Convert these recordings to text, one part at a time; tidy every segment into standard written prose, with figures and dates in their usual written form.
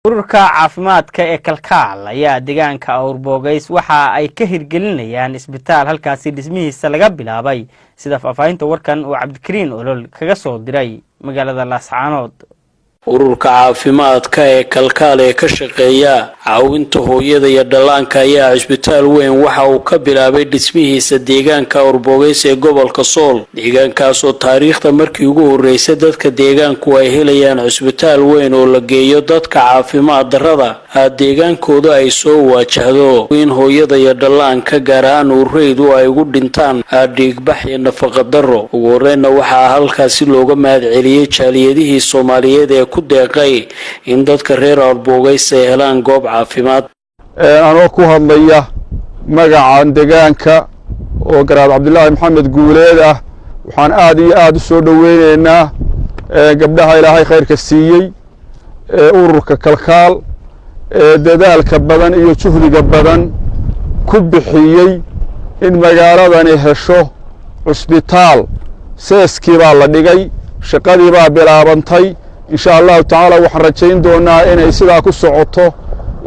ururka caafimaadka ee kalkaal ayaa deegaanka Awrbogays waxa ay ka hirgelinayaan isbitaal halkaasi dhismihiisa laga bilaabay sida faafahinta warkan oo Cabdikariin Olol kaga soo diray magaalada Laascaanood. ururka caafimaadka ee kalkaal ee ka shaqeeya caawinta hooyada iyo dhallaanka ayaa isbitaal weyn waxa uu ka bilaabay dhismihiisa deegaanka Awrbogays ee gobolka Sool. deegaankaas oo taariikhda markii ugu horeysay dadka deegaanku ay helayaan isbitaal weyn oo la geeyo dadka caafimaad darrada deegaankooda ay soo waajahdo in hooyada iyo dhallaanka gaar ahaan urureydu ay ugu dhintaan dhiigbax iyo nafaqo darro. ugu horreynna waxaa halkaasi looga mahadceliyay jaaliyadihii Soomaaliyeed ee ku deeqay in dadka reer Awrbogays ay helaan goob caafimaad. anoo ku hadlaya magaca deegaanka oo Garaad Cabdullaahi Maxamed Guuleed ah waxaan aad iyo aad u soo dhaweynaynaa gabdhaha Ilaahay khayrka siiyay ururka kalkaal dadaalka badan iyo juhdiga badan ku bixiyay in magaaladani hesho isbitaal seeskii baa la dhigay shaqadii baa bilaabantay إن شاء الله تعالى وحن رجين دونا إن إسلا كسعته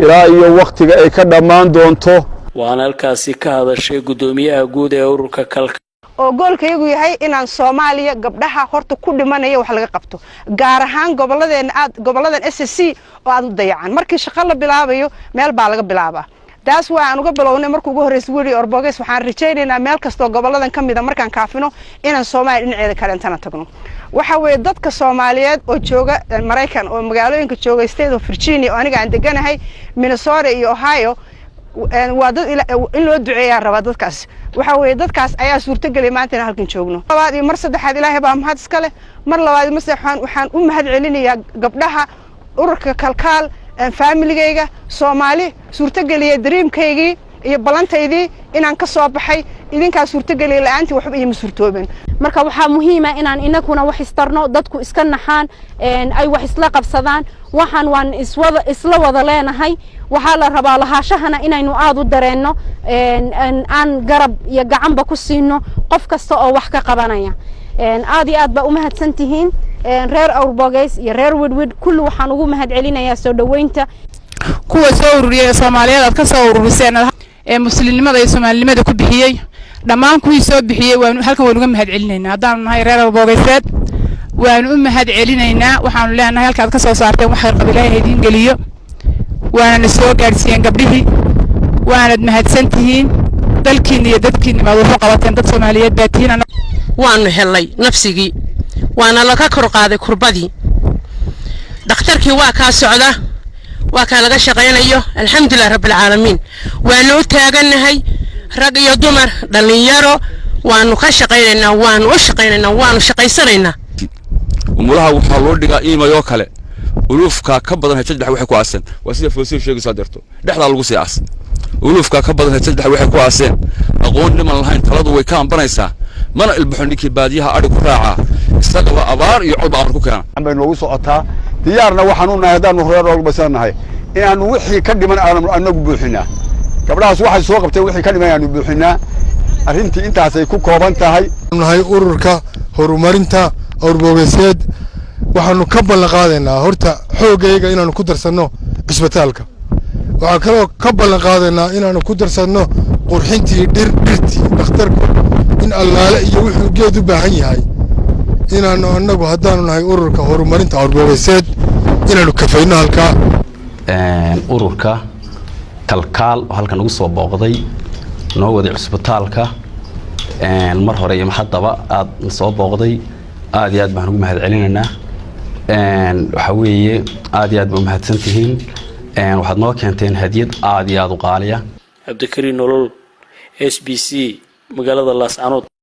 إلى أي وقت أي كدمان دونته. وأنا الكاسي كهذا الشيء قدومي أجود أورك كلك. وقول كيجي هاي إن الصومالية قبلها خرط كل ما نيجي وحلقة قبته. جارهان قبل ذا SSC وعدو ضيعان. مركز شغلة بلعبه مال بالغ بلعبه. taas waa aan uga bilowna markuu ugu horeysay weli Awrbogays waxaan rajaynaynaa meel kasto goboladan kamid ah markaan kaafino inaan Soomaaliya dhinaceeda kale intana tagno. waxa weey dadka Soomaaliyeed oo jooga Mareykan oo magaalooyinka jooga state of Virginia oo aniga aan deganahay Minnesota iyo Ohio waa dad in loo duceeyaa raba dadkaas. waxa weey dadkaas ayaa suurtagelay maanta in halkan joogno. labaad iyo mar saddexaad Ilaahay baa mahad iska leh. mar labaad waxaan u mahad celinayaa gabdhaha ururka kalkaal family-gayga Soomaali suurtageliye dreamkaygii iyo balantaydii inaan ka soo baxay idinka suurtageliye la'aantii waxba iyo suurtoobeen. marka waxa muhiim ah inaan inaguna wax istarno dadku iska naxaan ay wax isla qabsadaan waxaan waan isla wada leenahay waxa la rabaa lahaashahana inaynu aad u dareenno aan garab iyo gacanba ku siino qof kasta oo wax ka qabanaya aad iyo aad ba u mahadsantihiin reer Awrbogays iyo reer Widwid kullu waxaan ugu mahad celinayaa soo dhaweynta kuwa soo ururiyay Soomaaliyeed aad ka soo ururiseen ee muslimnimada iyo Soomaalinimada ku bixiyay dhamaan kuwii soo bixiyay waan halkan uga mahad celinaynaa hadaan nahay reer Awrbogays waan u mahad celinaynaa waxaan leenahay halkaad ka soo saarteen wax qabiilay idin galiyo waana soo gaarsiiyeen gabdhihii waanad mahadsantihiin dalkiina iyo dadkiina ma wuxuu qabateen dad Soomaaliyeed baatiina waanu helay nafsigii وانا لك كرقادي كربدي دكتوركي waa ka socda waa ka laga shaqeynayo alxamdulillah rabbil alamin waanu taaganahay rag iyo dumar dhalinyaro waanu ka shaqeynaa waanu shaqeysanayna umulaha waxa loo dhigaa iimayo kale ulufka ka badan saddex waxay ku aasan waa sida foosiyo sheegay sadarto dhexda lagu siyaas ulufka ka badan saddex waxay ku aasan aqoon dhiman lahayn taladu way ka ambanaysaa mana ilbuxniki baadiyaha ari ku raaca isaga abaar iyo cod aar ku keenan amba noogu socotaa diyaarna waxaan u nahay hadaan reer Awrbogaysanahay inaan wixii ka dhiman anagu buuxinaa gabdhahaas waxay soo qabtay wixii ka dhiman aanu buuxinaa arrintii intaas ay ku kooban tahay nahay ururka horumarinta Awrbogaysed waxaanu ka ballan qaadaynaa horta xoogayga inaanu ku darsanno isbitaalka waxa kale oo ka ballan qaadaynaa inaanu ku darsanno qurxintii dhirtii dhakhtarku in allaale iyo wuxuu geed u baahan yahay inaanu anagu haddaanu nahay ururka horumarinta Awrbogaysed inaanu kafayno halka ururka kalkaal halkan ugu soo booqday noo wada isbitaalka mar hore iyo haddaba aad soo booqday aad iyo aad baan ugu mahad celinaynaa waxa weeye aad iyo aad baan mahadsantihiin waxaad noo keenteen hadiyad aad iyo aad u qaaliya. Cabdikariin Olol SBC magaalada Laascaanood.